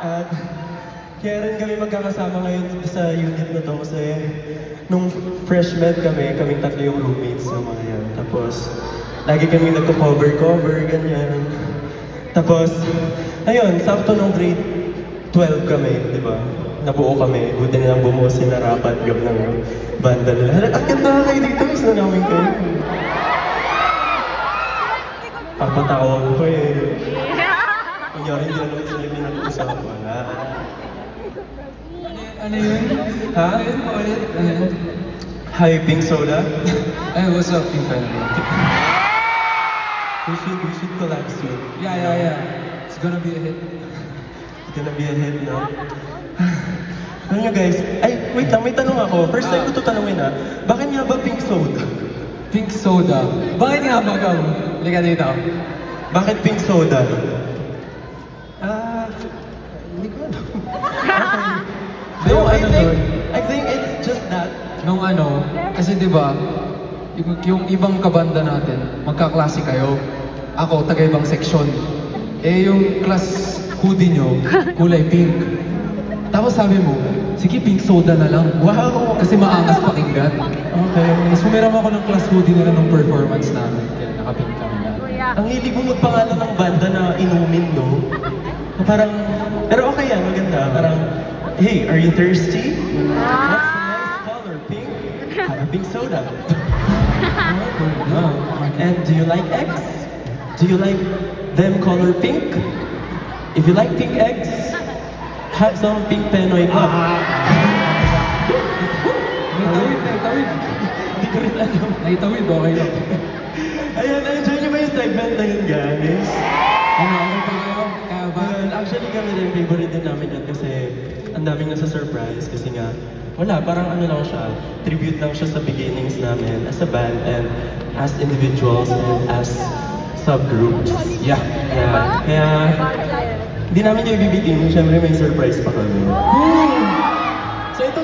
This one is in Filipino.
At kaya rin kami magkakasama ngayon sa unit na to kasi nung freshman kaming tatlo yung roommates ng mga yan. Tapos, lagi kami nagko-cover, ganyan. Tapos, ayun, sakto nung grade 12 kami, di ba? Nabuo kami. Buti nilang bumuo si Narapat Gab ng banda nila. Akit na kayo dito, miss na namin kayo. Papatawag ko eh. Kunyari, hindi na naman sila pinag-usapan. Ano yun? Ha? Ano yun? Paulit? Ano yun? Hi, Pink Soda. Hey, what's up, Pink Soda? We should collab soon. Yeah. It's gonna be a hit. It's gonna be a hit, no? Alam nyo guys, ay, wait lang, may tanong ako. First time ko ito tanongin ha. Bakit nga ba Pink Soda? Pink Soda? Bakit nga ba ikaw? Liga dito. Bakit Pink Soda? Hindi ko alam. Okay. No, I think it's just that. Nung ano, kasi di ba, yung ibang kabanda natin, magkaklase kayo. Ako, taga-ibang section. Eh, yung class hoodie nyo, kulay pink. Tapos sabi mo, sige, Pink Soda na lang. Wow! Kasi maangas pakinggan. Okay. Tapos pumiram ako ng class hoodie nila nung performance namin. Kaya naka-pink kami na. Ang hilig mo magpangalan ng banda na inumin, no? Parang, pero okay yan, maganda. Parang, hey, are you thirsty? What's the nice color? Pink? Have a Pink Soda. And do you like eggs? Do you like them color pink? If you like pink eggs, have some pink Penoy Cup. Naitawid. Hindi ko rin alam. Naitawid, okay lang. Ayun, enjoy nyo ba yung segment na yun, guys? Ano, okay pa kayo? Kaya ba? Well, actually kami rin, favorite din namin yun kasi ang daming nasa surprise kasi nga wala, parang ano lang siya, tribute lang siya sa beginnings namin as a band and as individuals and as subgroups. Yeah. Kaya hindi namin yung ibibitin, syempre may surprise pa kami. So ito